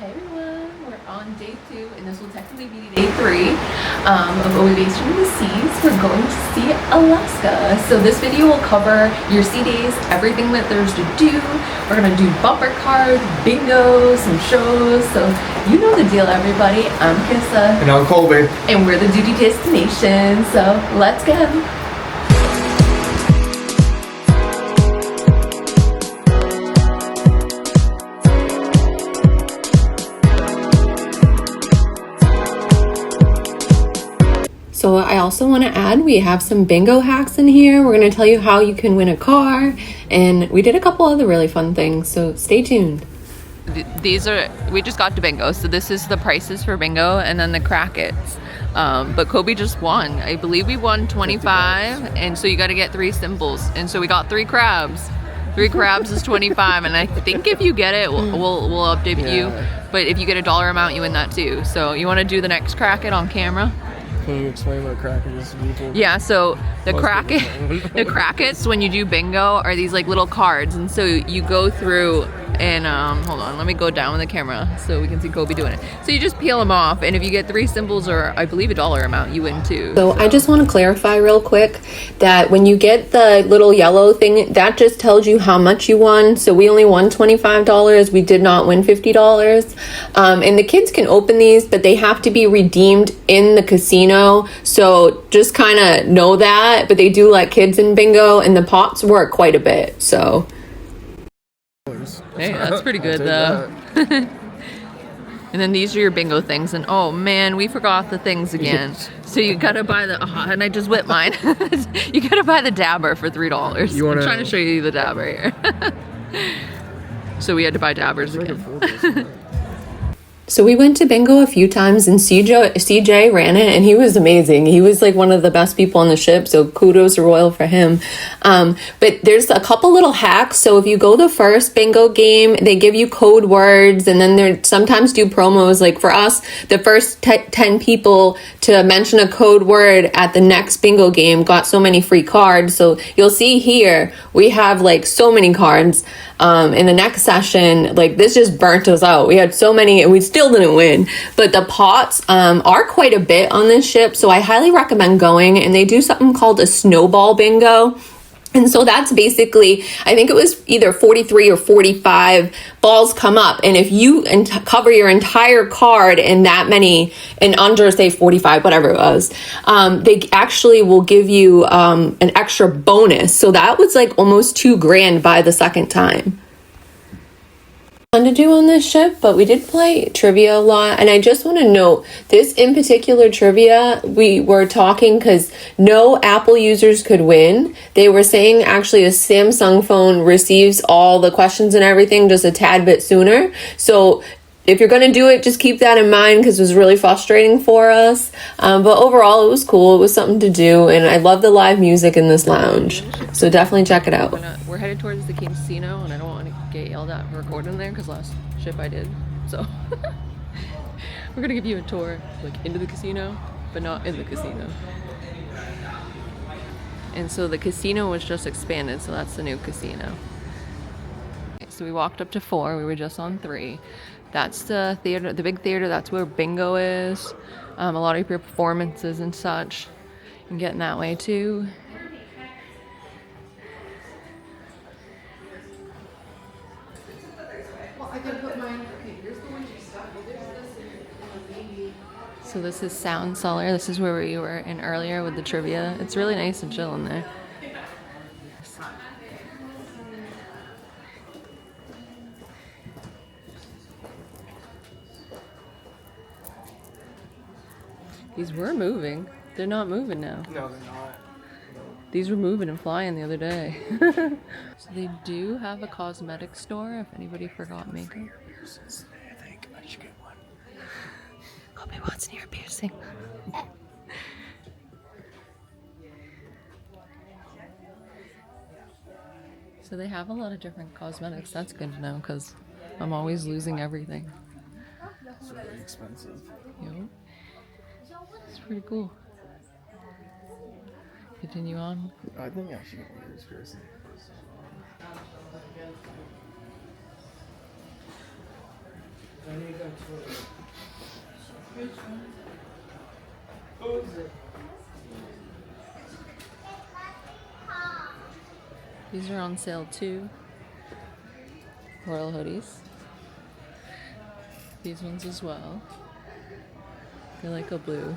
Hey everyone, we're on day 2 and this will technically be day 3 of Ovation in the Seas. We're going to see Alaska. So this video will cover your sea days, everything that there's to do. We're going to do bumper cars, bingo, some shows. So you know the deal, everybody. I'm Kissa. And I'm Colby. And we're the Doody destination. So let's go. So I also want to add, we have some bingo hacks in here. We're going to tell you how you can win a car, and we did a couple other really fun things, so stay tuned. We just got to bingo, so this is the prices for bingo and then the crackets. But Kobe just won. I believe we won 25, and so you got to get 3 symbols, and so we got 3 crabs. 3 crabs is 25, and I think if you get it, we'll update you. But if you get a dollar amount, you win that too. So you want to do the next cracket on camera? Can you explain what a cracket is to people? Yeah, so the crackets when you do bingo are these like little cards, and so you go through and hold on, let me go down with the camera so we can see Kobe doing it. So you just peel them off, and if you get 3 symbols or I believe a dollar amount, you win too. So I just want to clarify real quick that when you get the little yellow thing, that just tells you how much you won. So we only won $25. We did not win $50. And the kids can open these, but they have to be redeemed in the casino. So just kind of know that. But they do let kids in bingo, and the pots work quite a bit. So. Hey, that's pretty good though. And then these are your bingo things, and oh man, we forgot the things again. So you gotta buy the, and I just whipped mine. You gotta buy the dabber for $3. I'm trying to show you the dabber here. So we had to buy dabbers again. So we went to bingo a few times, and CJ ran it, and he was amazing. He was like one of the best people on the ship, so kudos to Royal for him. But there's a couple little hacks. So if you go the first bingo game, they give you code words, and then they sometimes do promos. Like for us, the first 10 people to mention a code word at the next bingo game got so many free cards. So you'll see here, we have like so many cards. In the next session, like this just burnt us out. We had so many and we still didn't win, but the pots are quite a bit on this ship, so I highly recommend going. And they do something called a snowball bingo. And so that's basically, I think it was either 43 or 45 balls come up. And if you cover your entire card in that many, and under, say, 45, whatever it was, they actually will give you an extra bonus. So that was like almost $2,000 by the second time. Fun to do on this ship, but we did play trivia a lot, and I just want to note this in particular trivia, we were talking because no Apple users could win. They were saying actually a Samsung phone receives all the questions and everything just a tad bit sooner. So if you're going to do it, just keep that in mind because it was really frustrating for us. But overall, it was cool. It was something to do, and I love the live music in this lounge. So definitely check it out. We're headed towards the casino, and I don't want to get yelled at for recording there because last ship I did. So we're going to give you a tour like into the casino, but not in the casino. And so the casino was just expanded, so that's the new casino. Okay, so we walked up to 4. We were just on 3. That's the theater, the big theater. That's where bingo is. A lot of your performances and such. You can get in that way too. So this is Sound Cellar. This is where we were in earlier with the trivia. It's really nice and chill in there. These were moving. They're not moving now. No, they're not. These were moving and flying the other day. So they do have a cosmetic store if anybody forgot makeup. I think I should get one. Kobe wants an ear piercing. So they have a lot of different cosmetics. That's good to know because I'm always losing everything. It's really expensive. Yep. It's pretty cool. Continue on. I think I should get one of these piercing. These are on sale too. Royal hoodies. These ones as well. They like a blue.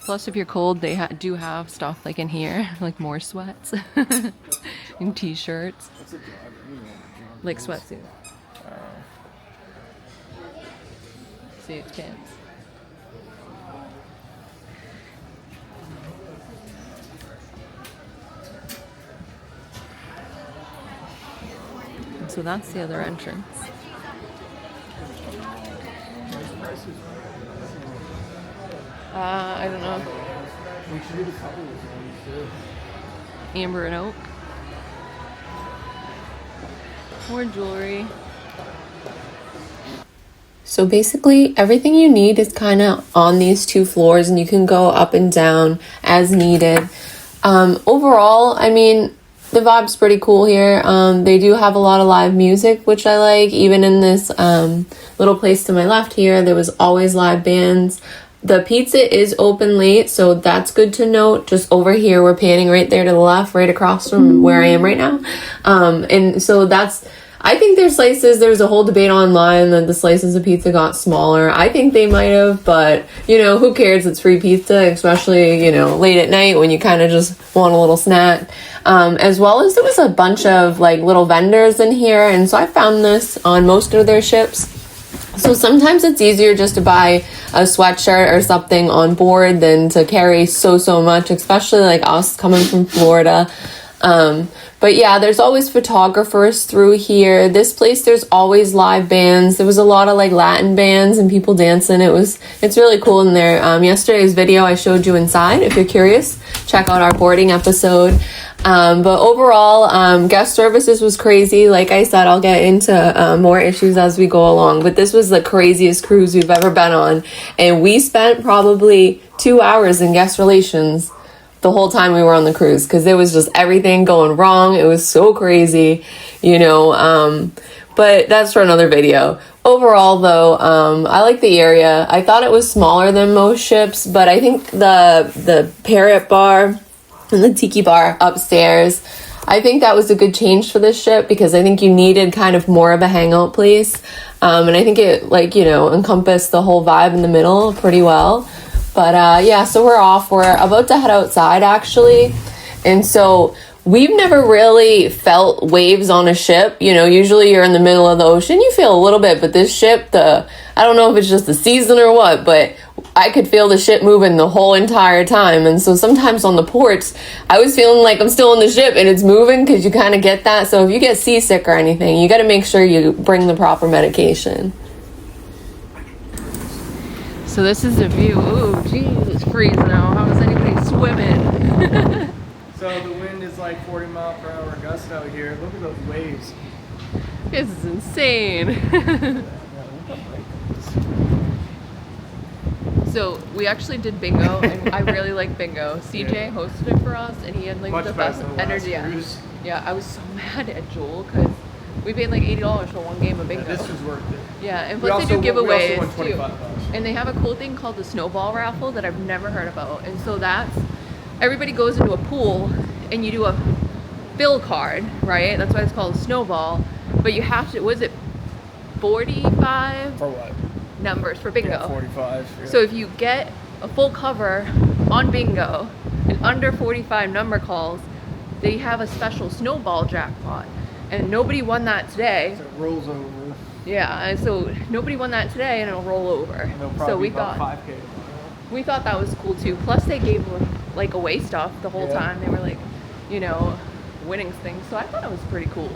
Plus, if you're cold, they do have stuff like in here, like more sweats and t-shirts, like sweatsuit. See, it's pants. And so that's the other entrance. I don't know. Amber and oak. More jewelry. So basically everything you need is kind of on these two floors, and you can go up and down as needed. Overall, I mean, the vibe's pretty cool here. They do have a lot of live music, which I like. Even in this little place to my left here, there was always live bands. The pizza is open late, so that's good to note. Just over here, we're panning right there to the left, right across from where I am right now. And so that's, I think their slices, there's a whole debate online that the slices of pizza got smaller. I think they might have, but, you know, who cares? It's free pizza, especially, you know, late at night when you kind of just want a little snack. As well as there was a bunch of, like, little vendors in here, and so I found this on most of their ships. So sometimes it's easier just to buy a sweatshirt or something on board than to carry so much, especially like us coming from Florida. But yeah, there's always photographers through here. This place, there's always live bands. There was a lot of like Latin bands and people dancing. It's really cool in there. Yesterday's video I showed you inside. If you're curious, check out our boarding episode. But overall, guest services was crazy. Like I said, I'll get into more issues as we go along. But this was the craziest cruise we've ever been on. And we spent probably 2 hours in guest relations the whole time we were on the cruise, because there was just everything going wrong. It was so crazy, you know, but that's for another video. Overall, though, I like the area. I thought it was smaller than most ships, but I think the Parrot Bar and the Tiki Bar upstairs, I think that was a good change for this ship, because I think you needed kind of more of a hangout place. And I think it, like, you know, encompassed the whole vibe in the middle pretty well. But yeah, so we're off. We're about to head outside, actually. And so we've never really felt waves on a ship. You know, usually you're in the middle of the ocean, you feel a little bit. But this ship, I don't know if it's just the season or what, but I could feel the ship moving the whole entire time. And so sometimes on the ports, I was feeling like I'm still on the ship and it's moving, because you kind of get that. So if you get seasick or anything, you got to make sure you bring the proper medication. So this is the view. Oh, geez, it's freezing out. How is anybody swimming? So the wind is like 40 mile per hour gust out here. Look at those waves. This is insane. So we actually did bingo, and I really like bingo. CJ hosted it for us, and he had like Much the better best than the last energy. cruise. Yeah, I was so mad at Joel because we paid like $80 for one game of bingo. Yeah, this was worth it. Yeah, and We plus they do also won giveaways too. $25. And they have a cool thing called the snowball raffle that I've never heard about. And so that's, everybody goes into a pool and you do a fill card, right? That's why it's called a snowball. But you have to, was it 45? For what? Numbers for bingo. Yeah, 45. Yeah. So if you get a full cover on bingo and under 45 number calls, they have a special snowball jackpot. And nobody won that today. So it rolls over. Yeah, and so nobody won that today, and it'll roll over. And they'll probably So we be about thought 5K. we thought that was cool too. Plus they gave like away stuff the whole time. They were like, you know, winning things. So I thought it was pretty cool.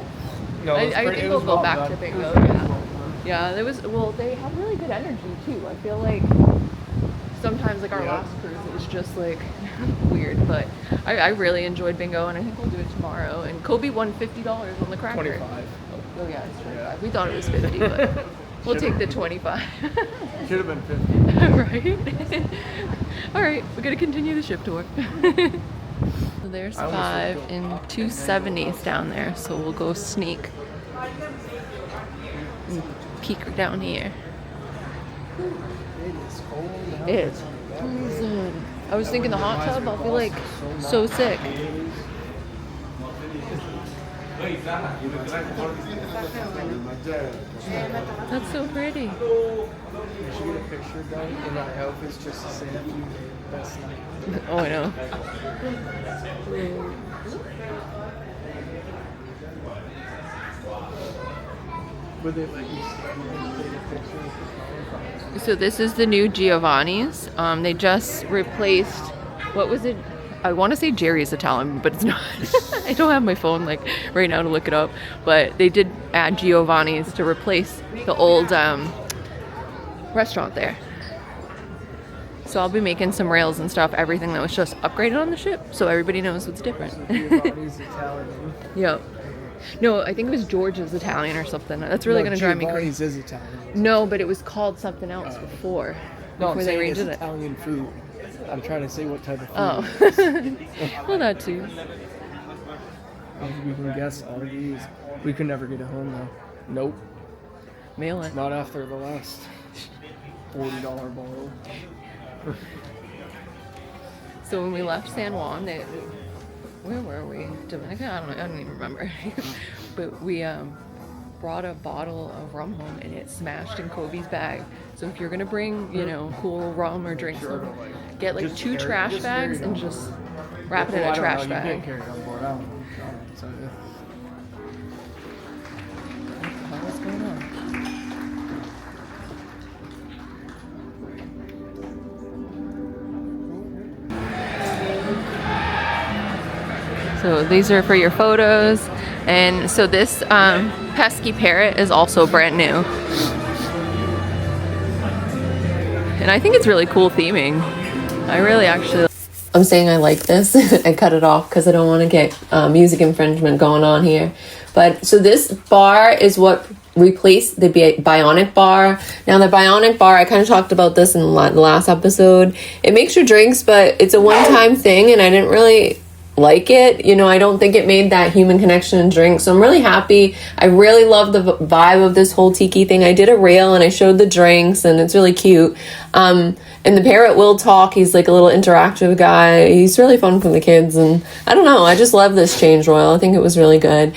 No, I think we'll go back to bingo. Yeah. Yeah, there was, well, they have really good energy too. I feel like sometimes like our last cruise, it was just like weird, but I really enjoyed bingo, and I think we'll do it tomorrow. And Kobe won $50 on the cracker. 25. Oh yeah, it's 25. We thought it was 50, but we'll take the 25. Should have been 50. Right? All right, we're gonna continue the ship tour. So there's 5 and 270s down there, so we'll go sneak and peek down here. It is cold now. It's freezing. I was thinking the hot tub, I'll be like so sick. That's so pretty. You should get a picture done in our outfits just to say that you best night. Oh, I know. Would they let you take a picture of the So this is the new Giovanni's. They just replaced, what was it? I want to say Jerry's Italian, but it's not. I don't have my phone like right now to look it up. But they did add Giovanni's to replace the old restaurant there. So I'll be making some rails and stuff, everything that was just upgraded on the ship, so everybody knows what's different. Giovanni's Italian. Yep. No, I think it was George's Italian or something. That's really going to drive me Giovanni's crazy. is Italian. No, but it was called something else before. No, I'm Before they saying it's redid it. Italian food. I'm trying to say what type of food. Oh. Well, that too. We can guess all these. We could never get it home though. Nope. Mail it. Not after the last $40 bottle. So when we left San Juan, where were we? Dominica? I don't even remember. But we brought a bottle of rum home and it smashed in Kobe's bag. So if you're gonna bring, cool rum or drinks, get like 2 trash bags and just wrap it in a trash You bag. can't carry it on board. I don't know. So, yeah. What the hell is going on? So these are for your photos. And so this pesky parrot is also brand new. And I think it's really cool theming. I really actually... I'm saying I like this. I cut it off because I don't want to get music infringement going on here. But so this bar is what replaced the Bionic bar. Now the Bionic bar, I kind of talked about this in the last episode. It makes your drinks, but it's a one-time thing, and I didn't really like it. I don't think it made that human connection and drink. So I'm really happy. I really love the vibe of this whole tiki thing. I did a reel and I showed the drinks and it's really cute. And the parrot will talk. He's like a little interactive guy. He's really fun for the kids. And I don't know. I just love this change, Royal. I think it was really good.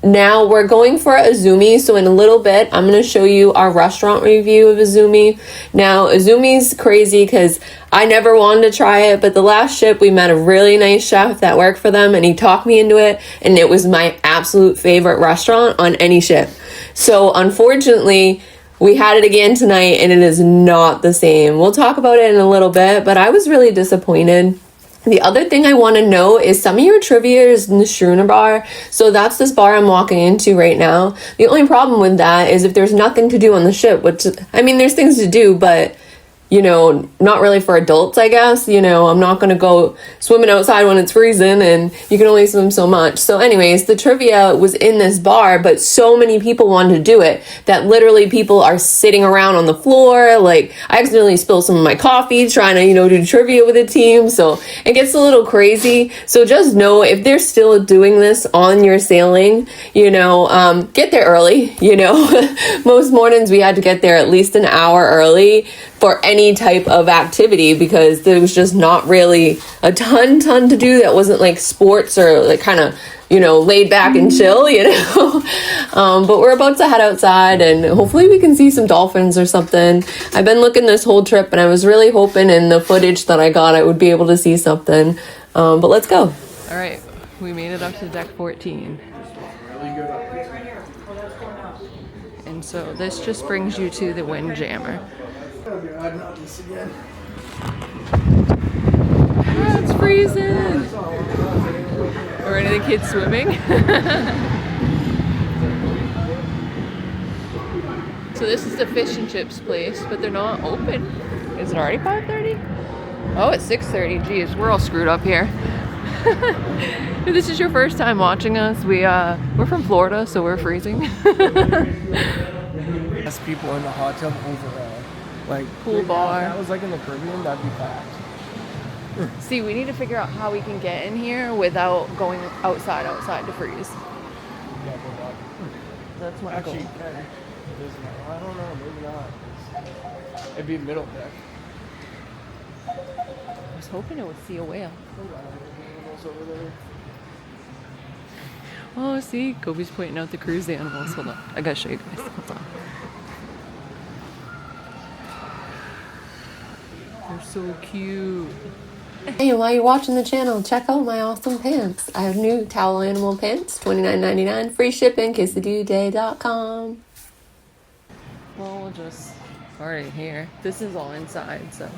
Now we're going for Izumi, so in a little bit I'm going to show you our restaurant review of Izumi. Now Izumi's crazy because I never wanted to try it, but the last ship we met a really nice chef that worked for them and he talked me into it, and it was my absolute favorite restaurant on any ship. So unfortunately we had it again tonight and it is not the same. We'll talk about it in a little bit, but I was really disappointed. The other thing I want to know is some of your trivia is in the Schooner bar. So that's this bar I'm walking into right now. The only problem with that is if there's nothing to do on the ship, which, I mean, there's things to do, but, not really for adults, I guess. I'm not going to go swimming outside when it's freezing and you can only swim so much. So anyways, the trivia was in this bar, but so many people wanted to do it that literally people are sitting around on the floor. Like, I accidentally spilled some of my coffee trying to, do trivia with a team. So it gets a little crazy. So just know if they're still doing this on your sailing, get there early. Most mornings we had to get there at least an hour early for any type of activity because there was just not really a ton to do that wasn't like sports or like kind of laid back and chill. But we're about to head outside and hopefully we can see some dolphins or something. I've been looking this whole trip and I was really hoping in the footage that I got I would be able to see something, but let's go. All right, we made it up to deck 14. And so this just brings you to the Windjammer. Ah, it's freezing. Are any of the kids swimming? So this is the fish and chips place, but they're not open. Is it already 5:30? Oh, it's 6:30. Geez, we're all screwed up here. If this is your first time watching us, we're from Florida, so we're freezing. Less people in the hot tub overall. Like Pool bar. If that was like in the Caribbean, that'd be packed. See, we need to figure out how we can get in here without going outside to freeze. Yeah, That's my goal. actually, Doesn't matter. I don't know. Maybe not. It'd be middle deck. I was hoping it would see a whale. Hold on. Animals over there. Oh, see? Kobe's pointing out the cruise animals. Hold on. I gotta show you guys. Hold on. They're so cute. Hey, while you're watching the channel, check out my awesome pants. I have new towel animal pants, $29.99, free shipping, kissadooday.com. Well, we'll just already here. This is all inside, so.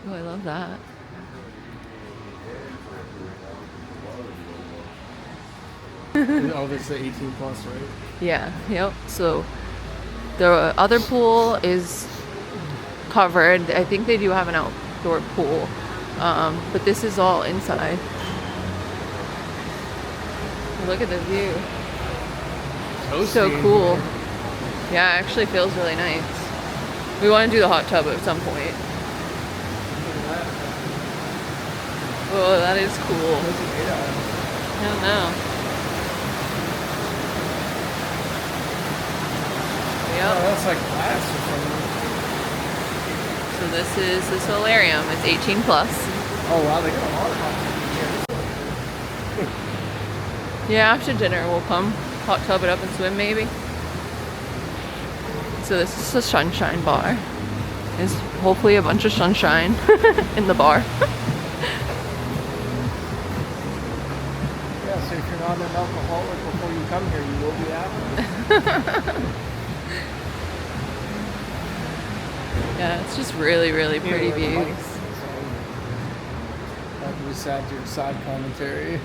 Oh, I love that. Oh, this is the 18 plus, right? Yeah, yep. So the other pool is covered. I think they do have an outdoor pool, but this is all inside. Look at the view. So cool. Yeah, it actually feels really nice. We want to do the hot tub at some point. Oh, that is cool. What's it made out of? I don't know. Yep. Oh, that's like glass or something. So this is the solarium. It's 18 plus. Oh wow, they got a lot of hot here. Yeah, after dinner we'll come hot tub it up and swim maybe. So this is the sunshine bar. There's hopefully a bunch of sunshine in the bar. Yeah, so if you're not an alcoholic before you come here, you will be after. Yeah, it's just really, really pretty views. That was sad to your side commentary.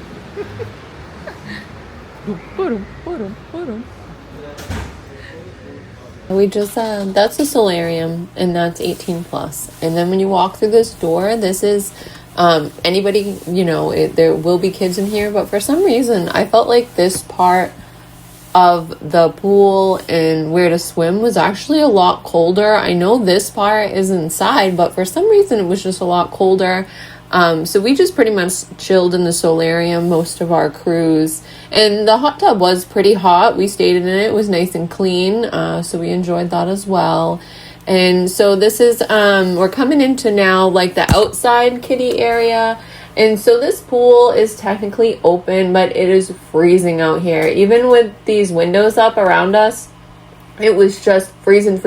We just, that's the solarium, and that's 18 plus. And then when you walk through this door, this is, anybody, you know, there will be kids in here, but for some reason, I felt like this part of the pool and where to swim was actually a lot colder. I know this part is inside, but for some reason, it was just a lot colder. So we just pretty much chilled in the solarium most of our cruise, and the hot tub was pretty hot. We stayed in it. It was nice and clean. So we enjoyed that as well. And so this is, we're coming into now like the outside kiddie area. And so this pool is technically open, but it is freezing out here. Even with these windows up around us, it was just freezing.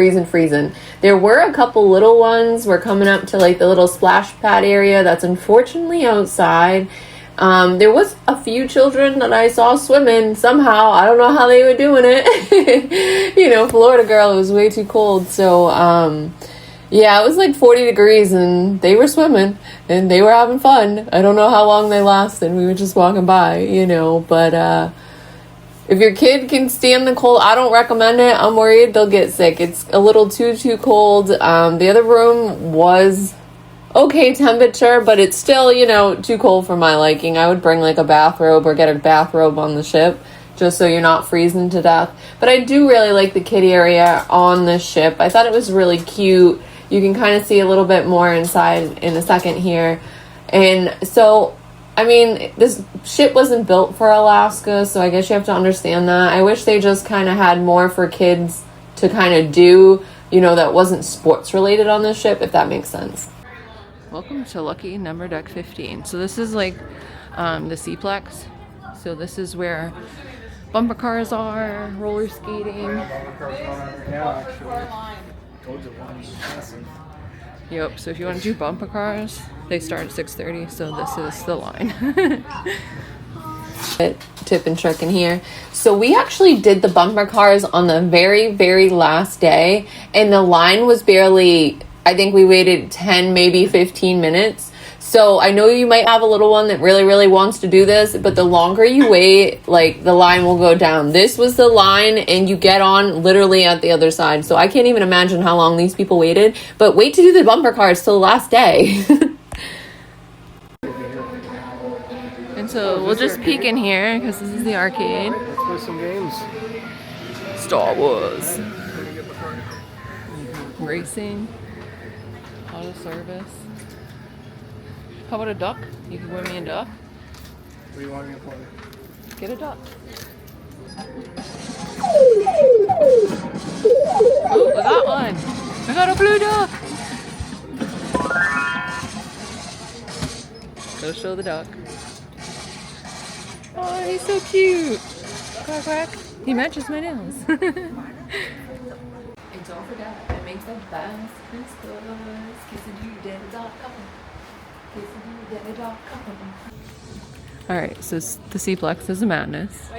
There were a couple little ones. We're coming up to like the little splash pad area that's unfortunately outside. There was a few children that I saw swimming somehow. I don't know how they were doing it. You know, Florida girl, it was way too cold. So, yeah, it was like 40 degrees and they were swimming and they were having fun. I don't know how long they lasted. We were just walking by, you know, but, if your kid can stand the cold, I don't recommend it. I'm worried they'll get sick. It's a little too cold. The other room was okay temperature, but it's still, you know, too cold for my liking. I would bring like a bathrobe or get a bathrobe on the ship just so you're not freezing to death. But I do really like the kiddie area on the ship. I thought it was really cute. You can kind of see a little bit more inside in a second here. And so, I mean, this ship wasn't built for Alaska, so I guess you have to understand that. I wish they just kind of had more for kids to kind of do, you know, that wasn't sports related on the ship, if that makes sense. Welcome to Lucky Number Deck 15. So this is like the Seaplex. So this is where bumper cars are, roller skating. Yeah, actually. Told you one. Massive. Yep, so if you want to do bumper cars, they start at 6:30, so this is the line. Tip and trick in here. So we actually did the bumper cars on the very last day, and the line was barely, I think we waited 10, maybe 15 minutes. So I know you might have a little one that really wants to do this, but the longer you wait, like the line will go down. This was the line and you get on literally at the other side. So I can't even imagine how long these people waited, but wait to do the bumper cars till the last day. And so we'll just peek in here because this is the arcade. Let's play some games. Star Wars. Racing. Auto service. How about a duck? You can win me a duck. What do you want me to play? Get a duck. show the duck. Oh, he's so cute. Quack, quack. He matches my nails. And don't forget, I make the best Christmas. KissaDoodaddy.com. KissaDoodaddy.com. Alright, so the C-Plex is a madness.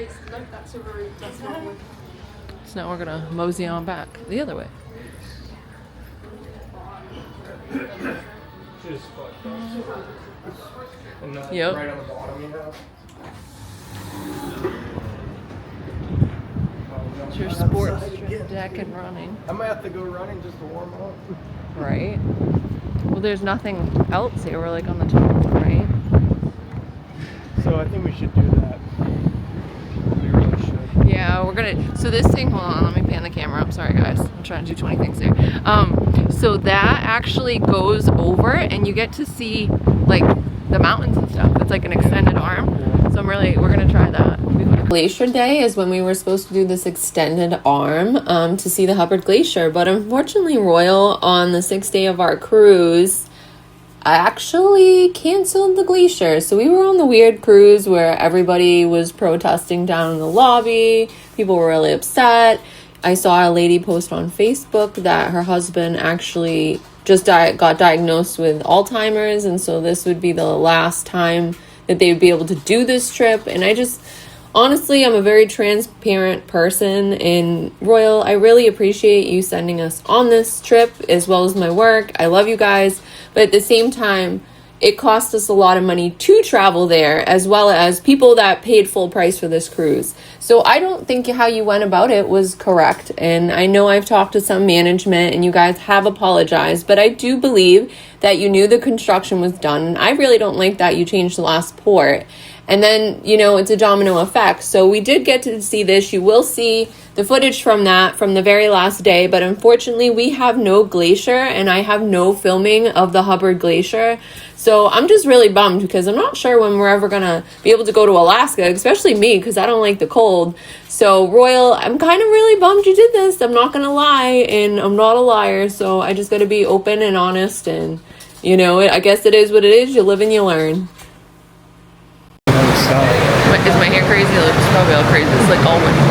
So now we're gonna mosey on back the other way. Yep. Right on the bottom, you know? It's your sports deck and running. I might have to go running just to warm up. Right. Well, there's nothing else here. We're like on the top one, right? So I think we should do that. We really should. Yeah, we're gonna. So this thing, hold on, let me pan the camera up. Sorry, guys. I'm trying to do 20 things here. So that actually goes over, and you get to see like the mountains and stuff. It's like an extended arm. So we're gonna try that. Glacier Day is when we were supposed to do this extended arm to see the Hubbard Glacier, but unfortunately Royal, on the 6th day of our cruise, actually canceled the glacier. So we were on the weird cruise where everybody was protesting down in the lobby. People were really upset. I saw a lady post on Facebook that her husband actually just got diagnosed with Alzheimer's, and so this would be the last time that they would be able to do this trip. And honestly, I'm a very transparent person, and Royal, I really appreciate you sending us on this trip as well as my work. I love you guys, but at the same time, it cost us a lot of money to travel there, as well as people that paid full price for this cruise. So I don't think how you went about it was correct. And I know I've talked to some management and you guys have apologized, but I do believe that you knew the construction was done. And I really don't like that you changed the last port. And then, it's a domino effect. So we did get to see this. You will see the footage from that from the very last day. But unfortunately, we have no glacier, and I have no filming of the Hubbard Glacier. So I'm just really bummed because I'm not sure when we're ever going to be able to go to Alaska, especially me, because I don't like the cold. So Royal, I'm kind of really bummed you did this. I'm not going to lie, and I'm not a liar. So I just got to be open and honest. And, I guess it is what it is. You live and you learn. Is my hair crazy? It looks probably all crazy. It's like all windy.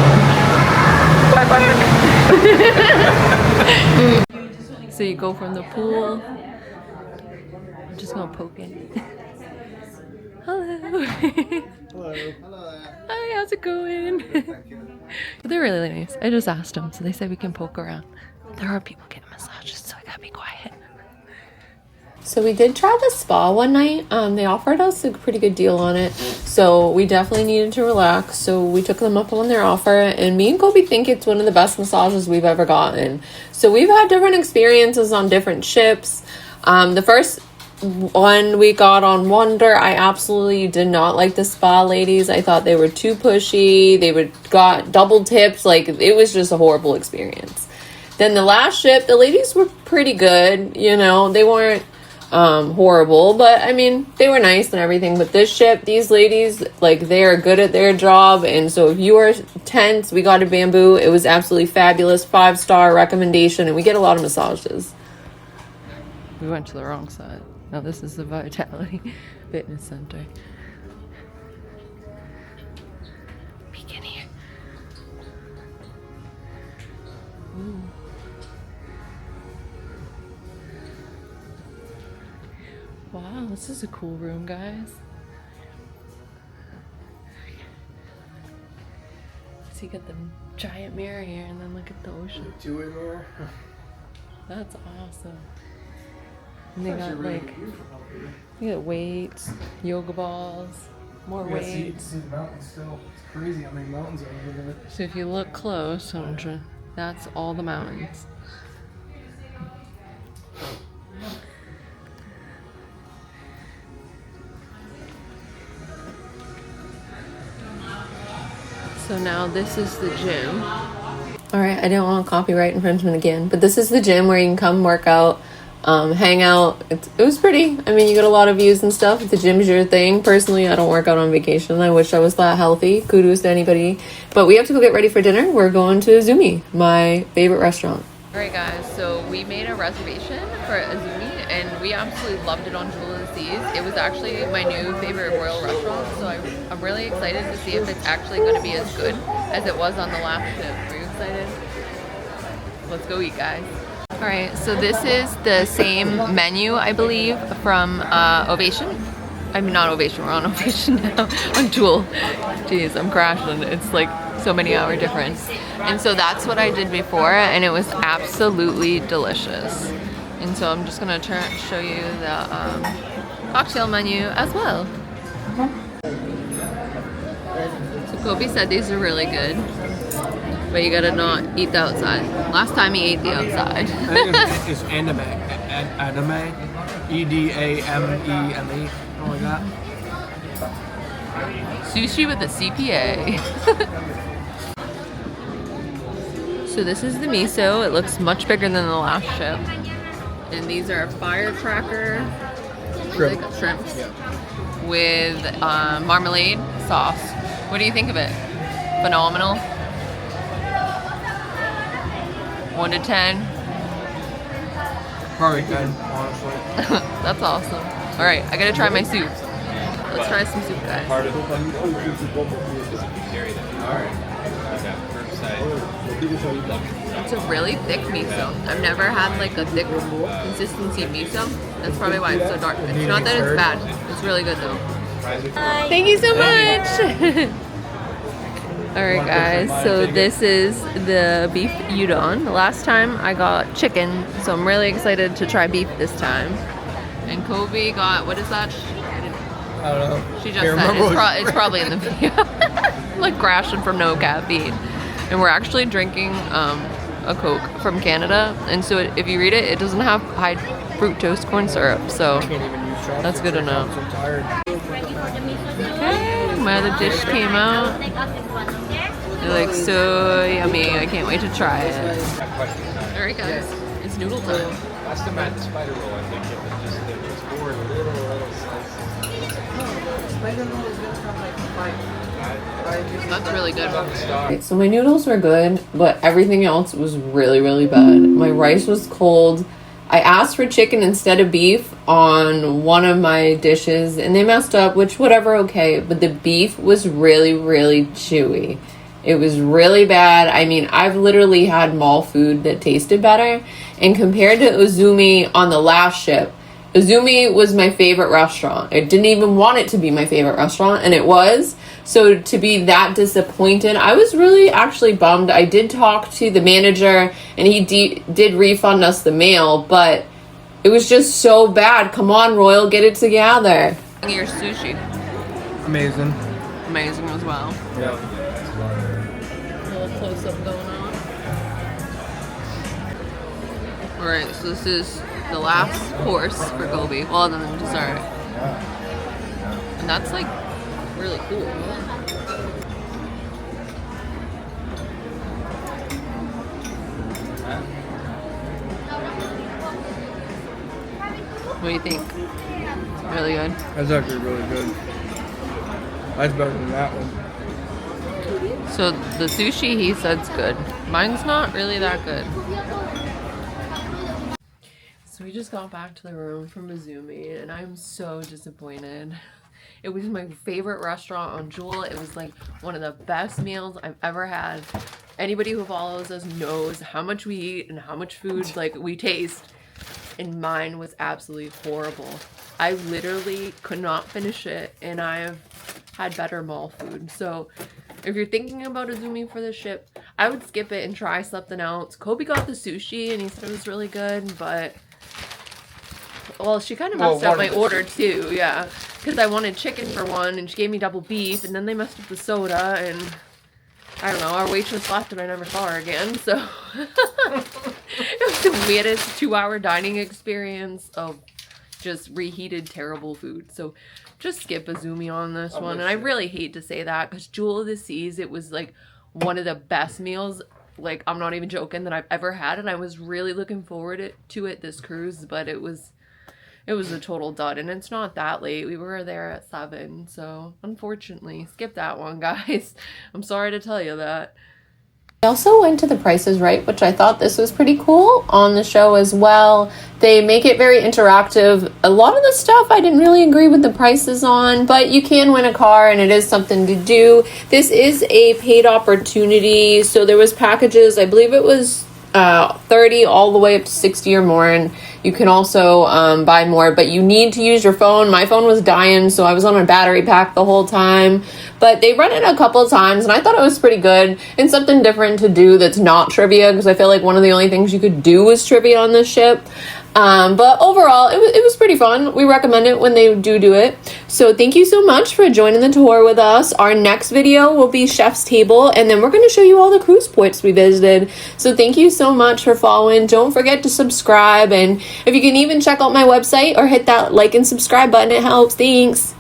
So you go from the pool. I'm just gonna poke in. Hello. Hello. Hi, how's it going? But they're really nice. I just asked them, so they said we can poke around. There are people getting massages, so I gotta be quiet. So we did try the spa one night. They offered us a pretty good deal on it. So we definitely needed to relax. So we took them up on their offer. And me and Colby think it's one of the best massages we've ever gotten. So we've had different experiences on different ships. The first one we got on Wonder, I absolutely did not like the spa ladies. I thought they were too pushy. They got double tips. Like, it was just a horrible experience. Then the last ship, the ladies were pretty good. They weren't horrible, but I mean, they were nice and everything. But this ship, these ladies, like, they are good at their job. And so if you are tense, we got a Bamboo. It was absolutely fabulous. 5-star recommendation, and we get a lot of massages. We went to the wrong side. No, this is the Vitality Fitness Center. Peek in here. Ooh. Wow, this is a cool room, guys. So you got the giant mirror here, and then look at the ocean. Two in there. That's awesome. And they got you got weights, yoga balls, more weights. See the mountains still. It's crazy how many mountains are over there. So if you look close, that's all the mountains. So now this is the gym. All right, I didn't want copyright infringement again, but this is the gym where you can come work out, hang out. It was pretty. I mean, you get a lot of views and stuff. If the gym's your thing. Personally, I don't work out on vacation. I wish I was that healthy. Kudos to anybody. But we have to go get ready for dinner. We're going to Izumi, my favorite restaurant. All right, guys. So we made a reservation for Izumi, and we absolutely loved it on Jewel of the Seas. It was actually my new favorite Royal restaurant, so I'm really excited to see if it's actually going to be as good as it was on the last ship. Are you excited? Let's go eat, guys. Alright, so this is the same menu, I believe, from Ovation. I mean, not Ovation, we're on Ovation now, on Jewel. Jeez, I'm crashing. It's like so many hour difference. And so that's what I did before, and it was absolutely delicious. And so I'm just gonna show you the cocktail menu as well. So Kobe said these are really good, but you gotta not eat the outside. Last time he ate the outside. I think it's anime. Anime. EDAMEME. Oh my god. Sushi with a CPA. So this is the miso. It looks much bigger than the last ship. And these are firecracker shrimps with marmalade sauce. What do you think of it? Phenomenal. 1 to 10. Probably good, honestly. That's awesome. All right, I gotta try my soup. Let's try some soup, guys. It's a really thick miso. I've never had like a thick consistency miso. That's probably why it's so dark. It's not that it's bad. It's really good though. Thank you so much. Alright guys, so this is the beef udon. Last time I got chicken, so I'm really excited to try beef this time. And Kobe got, what is that? I don't know. She just said, it's probably in the video. Like crashing from no caffeine. And we're actually drinking a Coke from Canada. And so if you read it, it doesn't have high fructose corn syrup. So that's good to know. Okay, my other dish came out. They're like so yummy. I can't wait to try it. Alright guys, it's noodle time. That's the Matt Spider roll, I think. It's more little slices. Spider roll is gonna come like 5. That's really good. Okay, so my noodles were good, but everything else was really, really bad. My rice was cold. I asked for chicken instead of beef on one of my dishes, and they messed up, which whatever, okay. But the beef was really, really chewy. It was really bad. I mean, I've literally had mall food that tasted better. And compared to Izumi on the last ship, Izumi was my favorite restaurant. I didn't even want it to be my favorite restaurant, and it was. So to be that disappointed, I was really actually bummed. I did talk to the manager, and he did refund us the meal, but it was just so bad. Come on, Royal, get it together. Your sushi. Amazing. Amazing as well. Yeah. A little close up going on. Alright, so this is the last course for Kobe. Well, then the dessert. And that's like really cool. What do you think? Really good? That's actually really good. That's better than that one. So the sushi he said's good. Mine's not really that good. So we just got back to the room from Izumi and I'm so disappointed. It was my favorite restaurant on Jewel. It was like one of the best meals I've ever had. Anybody who follows us knows how much we eat and how much food like we taste. And mine was absolutely horrible. I literally could not finish it, and I've had better mall food. So if you're thinking about Izumi for the ship, I would skip it and try something else. Kobe got the sushi and he said it was really good, but well, she kind of messed up my order too, yeah. Because I wanted chicken for one, and she gave me double beef, and then they messed up the soda, and I don't know, our waitress left and I never saw her again, so it was the weirdest 2-hour dining experience of just reheated terrible food. So just skip Izumi on this one. And I really hate to say that because Jewel of the Seas, it was like one of the best meals, like I'm not even joking, that I've ever had, and I was really looking forward to it this cruise, but it was a total dud, and it's not that late. We were there at 7, so unfortunately, skip that one, guys. I'm sorry to tell you that. I also went to the Price is Right, which I thought this was pretty cool on the show as well. They make it very interactive. A lot of the stuff I didn't really agree with the prices on, but you can win a car and it is something to do. This is a paid opportunity, so there was packages, I believe it was 30 all the way up to 60 or more, and you can also buy more, but you need to use your phone. My phone was dying, so I was on a battery pack the whole time, but they run it a couple of times and I thought it was pretty good and something different to do that's not trivia, because I feel like one of the only things you could do was trivia on this ship. But overall, it was pretty fun. We recommend it when they do it. So thank you so much for joining the tour with us. Our next video will be Chef's Table, and then we're going to show you all the cruise ports we visited. So thank you so much for following. Don't forget to subscribe, and if you can even check out my website or hit that like and subscribe button, it helps. Thanks.